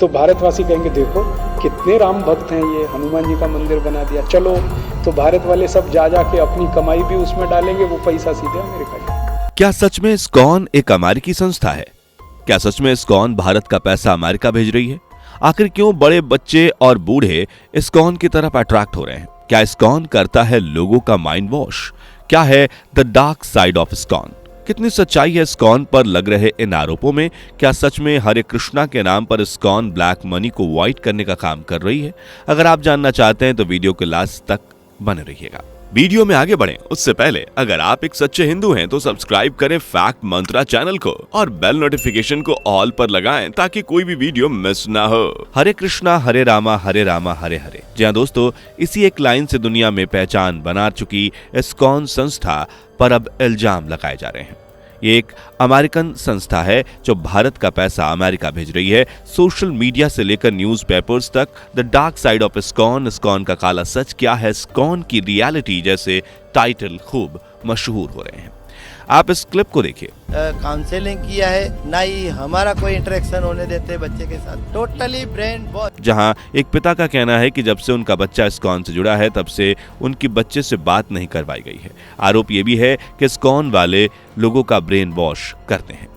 तो भारतवासी कहेंगे देखो कितने राम भक्त हैं, ये हनुमान जी का मंदिर बना दिया, चलो तो भारत वाले सब जा के अपनी कमाई भी उसमें डालेंगे, वो पैसा सीधे अमेरिका जाएगा। क्या सच में इस्कॉन एक अमेरिकी संस्था है? क्या सच में इस्कॉन भारत का पैसा अमेरिका भेज रही है? आखिर क्यों बड़े बच्चे और बूढ़े इस्कॉन की तरफ अट्रैक्ट हो रहे हैं? क्या इस्कॉन करता है लोगों का माइंड वॉश? क्या है the dark side of ISKCON? कितनी सच्चाई है इस्कॉन पर लग रहे इन आरोपों में? क्या सच में हरे कृष्णा के नाम पर इस्कॉन ब्लैक मनी को व्हाइट करने का काम कर रही है? अगर आप जानना चाहते हैं तो वीडियो के लास्ट तक बने रहिएगा। वीडियो में आगे बढ़ें उससे पहले अगर आप एक सच्चे हिंदू हैं तो सब्सक्राइब करें फैक्ट मंत्रा चैनल को और बेल नोटिफिकेशन को ऑल पर लगाएं ताकि कोई भी वीडियो मिस ना हो। हरे कृष्णा हरे रामा हरे हरे। जी हाँ दोस्तों, इसी एक लाइन से दुनिया में पहचान बना चुकी इस्कॉन संस्था पर अब इल्जाम लगाए जा रहे हैं। ये एक अमेरिकन संस्था है जो भारत का पैसा अमेरिका भेज रही है। सोशल मीडिया से लेकर न्यूज़पेपर्स तक the dark side of ISKCON, ISKCON का काला सच क्या है, इस्कॉन की रियलिटी जैसे टाइटल खूब मशहूर हो रहे हैं। आप इस क्लिप को देखिए। काउंसलिंग किया है, ना ही हमारा कोई इंटरेक्शन होने देते बच्चे के साथ, टोटली ब्रेन वॉश। जहां एक पिता का कहना है कि जब से उनका बच्चा इस्कॉन से जुड़ा है तब से उनकी बच्चे से बात नहीं करवाई गई है। आरोप ये भी है कि इस्कॉन वाले लोगों का ब्रेन वॉश करते हैं।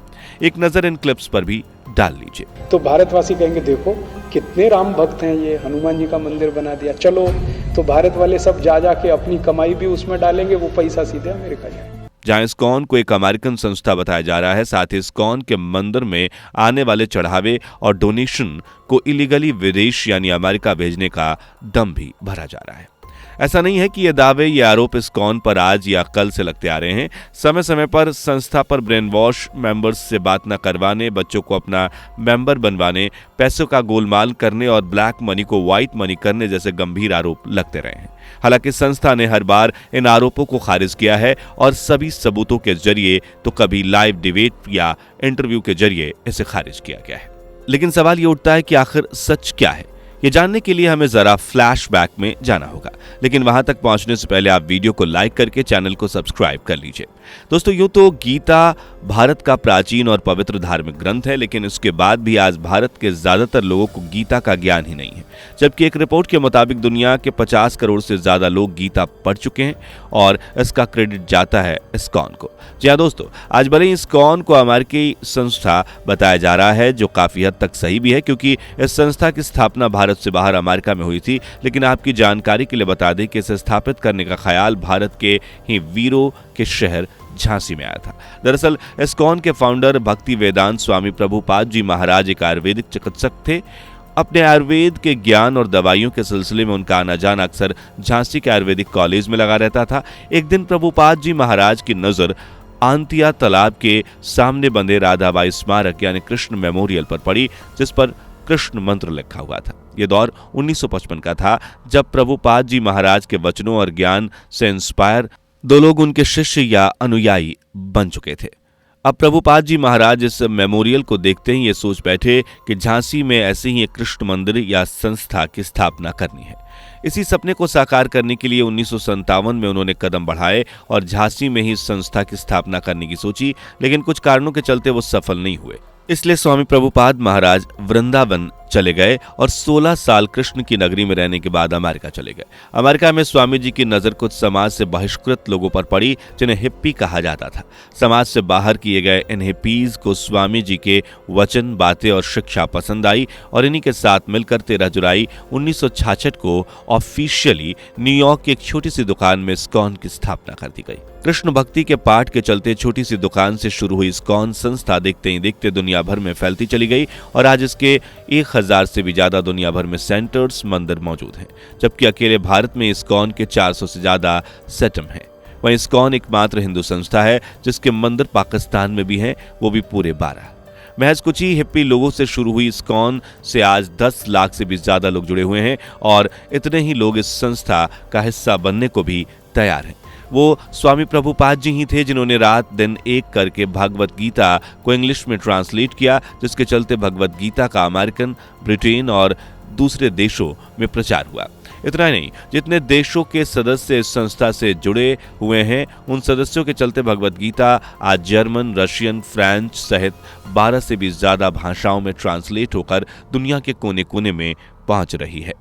एक नजर इन क्लिप्स पर भी डाल लीजिए। तो भारतवासी कहेंगे देखो कितने राम भक्त हैं, ये हनुमान जी का मंदिर बना दिया, चलो तो भारत वाले सब जा के अपनी कमाई भी उसमें डालेंगे, वो पैसा सीधे अमेरिका जाएगा। जहां इस्कॉन को एक अमेरिकन संस्था बताया जा रहा है, साथ ही इस्कॉन के मंदिर में आने वाले चढ़ावे और डोनेशन को इलीगली विदेश यानी अमेरिका भेजने का दम भी भरा जा रहा है। ऐसा नहीं है कि ये दावे, ये आरोप इस्कॉन पर आज या कल से लगते आ रहे हैं। समय समय पर संस्था पर ब्रेन वॉश, मेंबर्स से बात न करवाने, बच्चों को अपना मेंबर बनवाने, पैसों का गोलमाल करने और ब्लैक मनी को व्हाइट मनी करने जैसे गंभीर आरोप लगते रहे हैं। हालांकि संस्था ने हर बार इन आरोपों को खारिज किया है और सभी सबूतों के जरिए, तो कभी लाइव डिबेट या इंटरव्यू के जरिए इसे खारिज किया गया है। लेकिन सवाल ये उठता है कि आखिर सच क्या है? ये जानने के लिए हमें जरा फ्लैशबैक में जाना होगा, लेकिन वहां तक पहुंचने से पहले आप वीडियो को लाइक करके चैनल को सब्सक्राइब कर लीजिए। दोस्तों, यूं तो गीता भारत का प्राचीन और पवित्र धार्मिक ग्रंथ है, लेकिन इसके बाद भी आज भारत के ज्यादातर लोगों को गीता का ज्ञान ही नहीं है। जबकि एक रिपोर्ट के मुताबिक दुनिया के 50 करोड़ से ज्यादा लोग गीता पढ़ चुके हैं और इसका क्रेडिट जाता है इस्कॉन को। जी हाँ दोस्तों, आज भले ही इस्कॉन को अमेरिकी संस्था बताया जा रहा है, जो काफी हद तक सही भी है क्योंकि इस संस्था की स्थापना भारत से बाहर अमेरिका में हुई थी। लेकिन आपकी जानकारी के लिए बता दें कि इसे स्थापित करने का ख्याल भारत के ही वीरों के शहर झांसी में आया था। दरअसल इस्कॉन के फाउंडर भक्ति वेदांत स्वामी प्रभुपाद जी महाराज एक आयुर्वेदिक चिकित्सक थे। अपने आयुर्वेद के ज्ञान और दवाइयों के सिलसिले में उनका आना जाना अक्सर झांसी के आयुर्वेदिक कॉलेज में लगा रहता था। एक दिन प्रभुपाद जी महाराज की नजर आंतिया तालाब के सामने बंधे राधाबाई स्मारक यानी कृष्ण मेमोरियल पर पड़ी, जिस पर कृष्ण मंत्र लिखा हुआ था। यह दौर 1955 का था, जब प्रभुपाद जी महाराज के वचनों और ज्ञान से इंस्पायर दो लोग उनके शिष्य या अनुयायी बन चुके थे। अब प्रभुपाद जी महाराज इस मेमोरियल को देखते ही ये सोच बैठे कि झांसी में ऐसे ही एक कृष्ण मंदिर या संस्था की स्थापना करनी है। इसी सपने को साकार करने के लिए 1957 में उन्होंने कदम बढ़ाए और झांसी में ही इस संस्था की स्थापना करने की सोची, लेकिन कुछ कारणों के चलते वो सफल नहीं हुए। इसलिए स्वामी प्रभुपाद महाराज वृंदावन चले गए और 16 साल कृष्ण की नगरी में रहने के बाद अमेरिका चले गए। अमेरिका में स्वामी जी की नजर कुछ समाज से बहिष्कृत लोगों पर पड़ी, जिन्हें हिप्पी कहा जाता था। समाज से बाहर किए गए इन हिप्पीज को स्वामी जी के वचन, बातें और शिक्षा पसंद आई और इन्हीं के साथ मिलकर 13 जुलाई 1966 को ऑफिशियली न्यूयॉर्क की एक छोटी सी दुकान में इस्कॉन की स्थापना कर दी गई। कृष्ण भक्ति के पाठ के चलते छोटी सी दुकान से शुरू हुई इस्कॉन संस्था देखते ही देखते दुनिया भर में फैलती चली गई और आज इसके 1000 से भी ज्यादा दुनिया भर में सेंटर्स, मंदिर मौजूद हैं, जबकि अकेले भारत में इस्कॉन के 400 से ज्यादा सेटम हैं। वहीं इस्कॉन एकमात्र हिंदू संस्था है जिसके मंदिर पाकिस्तान में भी हैं, वो भी पूरे 12। महज कुछ ही हिप्पी लोगों से शुरू हुई इस्कॉन से आज 10 लाख से भी ज्यादा लोग जुड़े हुए हैं और इतने ही लोग इस संस्था का हिस्सा बनने को भी तैयार हैं। वो स्वामी प्रभुपाद जी ही थे जिन्होंने रात दिन एक करके भगवत गीता को इंग्लिश में ट्रांसलेट किया, जिसके चलते भगवत गीता का अमेरिकन, ब्रिटेन और दूसरे देशों में प्रचार हुआ। इतना ही नहीं, जितने देशों के सदस्य इस संस्था से जुड़े हुए हैं उन सदस्यों के चलते भगवत गीता आज जर्मन, रशियन, फ्रेंच सहित 12 से भी ज्यादा भाषाओं में ट्रांसलेट होकर दुनिया के कोने कोने में पहुंच रही है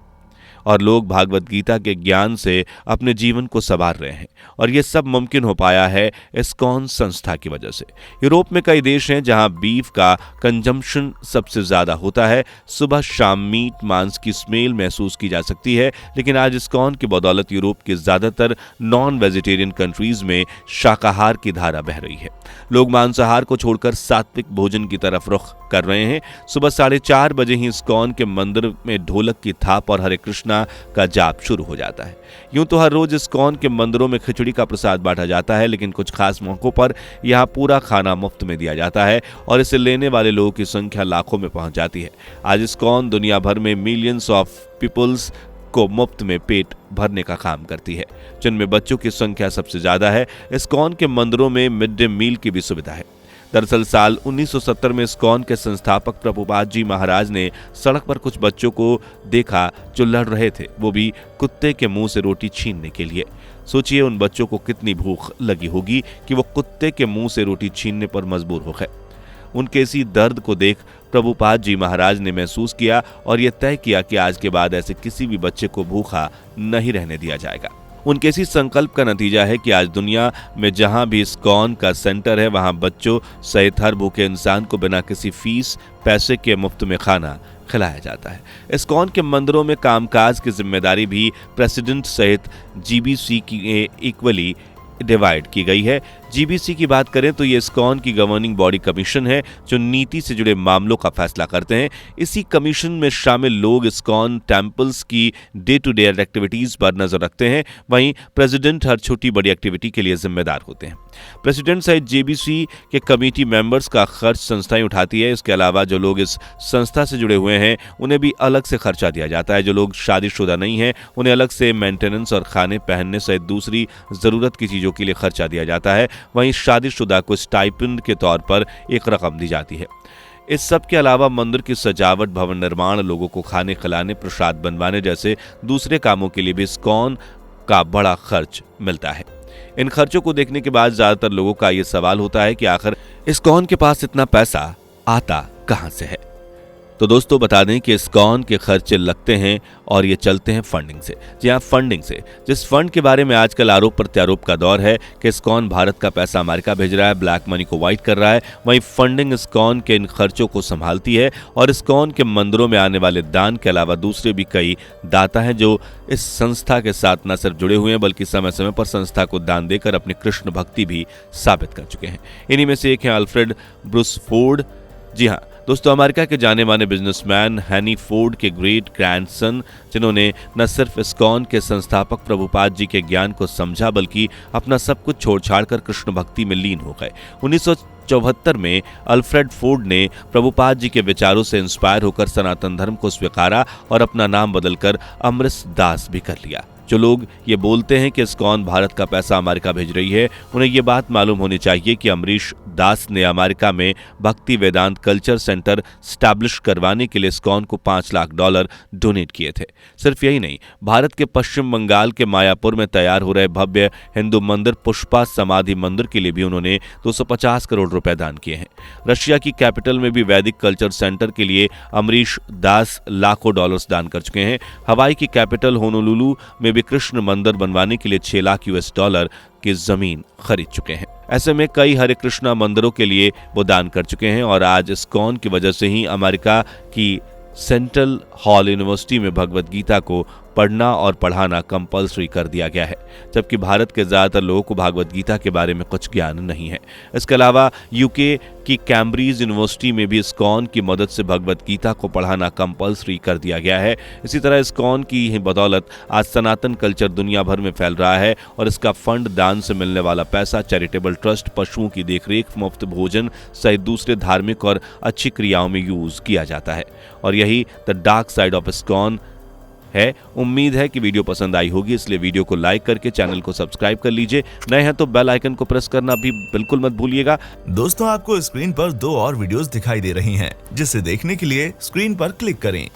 और लोग भागवत गीता के ज्ञान से अपने जीवन को संवार रहे हैं। और ये सब मुमकिन हो पाया है इस्कॉन संस्था की वजह से। यूरोप में कई देश हैं जहां बीफ का कंजम्पशन सबसे ज्यादा होता है। सुबह शाम मीट मांस की स्मेल महसूस की जा सकती है, लेकिन आज इस्कॉन की बदौलत यूरोप के ज्यादातर नॉन वेजिटेरियन कंट्रीज में शाकाहार की धारा बह रही है। लोग मांसाहार को छोड़कर सात्विक भोजन की तरफ रुख कर रहे हैं। सुबह 4:30 बजे ही इस्कॉन के मंदिर में ढोलक की थाप और हरे कृष्णा का जाप शुरू हो जाता है। यूं तो हर रोज इस्कॉन के मंदिरों में खिचड़ी का प्रसाद बांटा जाता है, लेकिन कुछ खास मौकों पर यहां पूरा खाना मुफ्त में दिया जाता है और इसे लेने वाले लोगों की संख्या लाखों में पहुंच जाती है। आज इस्कॉन दुनिया भर में मिलियंस ऑफ पीपल्स को मुफ्त में पेट भरने का काम करती है, जिनमें बच्चों की संख्या सबसे ज्यादा है। इस्कॉन के मंदिरों में मिड डे मील की भी सुविधा है। दरअसल साल 1970 में इस्कॉन के संस्थापक प्रभुपाद जी महाराज ने सड़क पर कुछ बच्चों को देखा जो लड़ रहे थे, वो भी कुत्ते के मुंह से रोटी छीनने के लिए। सोचिए उन बच्चों को कितनी भूख लगी होगी कि वो कुत्ते के मुंह से रोटी छीनने पर मजबूर हो गए। उनके इसी दर्द को देख प्रभुपाद जी महाराज ने महसूस किया और यह तय किया कि आज के बाद ऐसे किसी भी बच्चे को भूखा नहीं रहने दिया जाएगा। उनके इसी संकल्प का नतीजा है कि आज दुनिया में जहां भी इस्कॉन का सेंटर है वहां बच्चों सहित हर भूखे इंसान को बिना किसी फीस पैसे के मुफ्त में खाना खिलाया जाता है। इस्कॉन के मंदिरों में कामकाज की जिम्मेदारी भी प्रेसिडेंट सहित जीबीसी की इक्वली डिवाइड की गई है। जीबीसी की बात करें तो ये इस्कॉन की गवर्निंग बॉडी कमीशन है जो नीति से जुड़े मामलों का फैसला करते हैं। इसी कमीशन में शामिल लोग इस्कॉन टेम्पल्स की डे टू डे एक्टिविटीज पर नजर रखते हैं। वहीं प्रेसिडेंट हर छोटी बड़ी एक्टिविटी के लिए जिम्मेदार होते हैं। प्रेसिडेंट सहित जीबीसी के कमेटी मेंबर्स का खर्च संस्थाएं उठाती है। इसके अलावा जो लोग इस संस्था से जुड़े हुए हैं उन्हें भी अलग से खर्चा दिया जाता है। जो लोग शादीशुदा नहीं हैं उन्हें अलग से मेंटेनेंस और खाने पहनने सहित दूसरी जरूरत की चीजों के लिए खर्चा दिया जाता है। वहीं शादीशुदा को स्टाइपेंड के तौर पर एक रकम दी जाती है। इस सब के अलावा मंदिर की सजावट, भवन निर्माण, लोगों को खाने खिलाने, प्रसाद बनवाने जैसे दूसरे कामों के लिए भी इस्कॉन का बड़ा खर्च मिलता है। इन खर्चों को देखने के बाद ज्यादातर लोगों का यह सवाल होता है कि आखिर इस्कॉन के पास इतना पैसा आता कहां से है। तो दोस्तों बता दें कि इस्कॉन के खर्चे लगते हैं और ये चलते हैं फंडिंग से। जी हाँ, फंडिंग से। जिस फंड के बारे में आजकल आरोप प्रत्यारोप का दौर है कि इस्कॉन भारत का पैसा अमेरिका भेज रहा है, ब्लैक मनी को वाइट कर रहा है, वहीं फंडिंग इस्कॉन के इन खर्चों को संभालती है। और इस्कॉन के मंदिरों में आने वाले दान के अलावा दूसरे भी कई दाता हैं जो इस संस्था के साथ न सिर्फ जुड़े हुए हैं बल्कि समय समय पर संस्था को दान देकर अपनी कृष्ण भक्ति भी साबित कर चुके हैं। इन्हीं में से एक है अल्फ्रेड ब्रूस फोर्ड। जी हाँ दोस्तों, अमेरिका के जाने माने बिजनेसमैन हेनरी फोर्ड के ग्रेट ग्रैंडसन, जिन्होंने न सिर्फ इस्कॉन के संस्थापक प्रभुपाद जी के ज्ञान को समझा बल्कि अपना सब कुछ छोड़ छाड़ कर कृष्ण भक्ति में लीन हो गए। 1974 में अल्फ्रेड फोर्ड ने प्रभुपाद जी के विचारों से इंस्पायर होकर सनातन धर्म को स्वीकारा और अपना नाम बदलकर अमृत दास भी कर लिया। जो लोग ये बोलते हैं कि इस्कॉन भारत का पैसा अमेरिका भेज रही है, उन्हें ये बात मालूम होनी चाहिए कि अमरीश दास ने अमेरिका में भक्ति वेदांत कल्चर सेंटर स्टैब्लिश करवाने के लिए इस्कॉन को $5 लाख डोनेट किए थे। सिर्फ यही नहीं, भारत के पश्चिम बंगाल के मायापुर में तैयार हो रहे भव्य हिंदू मंदिर पुष्पा समाधि मंदिर के लिए भी उन्होंने 250 करोड़ रुपए दान किए हैं। रशिया की कैपिटल में भी वैदिक कल्चर सेंटर के लिए अमरीश दास लाखों डॉलर्स दान कर चुके हैं। हवाई की कैपिटल होनोलुलु में भी कृष्ण मंदिर बनवाने के लिए $6 लाख की जमीन खरीद चुके हैं। ऐसे में कई हरे कृष्णा मंदिरों के लिए वो दान कर चुके हैं और आज इस्कॉन की वजह से ही अमेरिका की सेंट्रल हॉल यूनिवर्सिटी में भगवत गीता को पढ़ना और पढ़ाना कंपलसरी कर दिया गया है, जबकि भारत के ज्यादातर लोगों को भगवत गीता के बारे में कुछ ज्ञान नहीं है। इसके अलावा यूके की कैम्ब्रिज यूनिवर्सिटी में भी इस्कॉन की मदद से भगवत गीता को पढ़ाना कंपलसरी कर दिया गया है। इसी तरह इस्कॉन की ही बदौलत आज सनातन कल्चर दुनिया भर में फैल रहा है और इसका फंड, दान से मिलने वाला पैसा, चैरिटेबल ट्रस्ट, पशुओं की देखरेख, मुफ्त भोजन सहित दूसरे धार्मिक और अच्छी क्रियाओं में यूज किया जाता है। और यही the dark side of ISKCON है। उम्मीद है कि वीडियो पसंद आई होगी, इसलिए वीडियो को लाइक करके चैनल को सब्सक्राइब कर लीजिए। नए हैं तो बेल आइकन को प्रेस करना भी बिल्कुल मत भूलिएगा। दोस्तों, आपको स्क्रीन पर 2 और वीडियोस दिखाई दे रही हैं, जिसे देखने के लिए स्क्रीन पर क्लिक करें।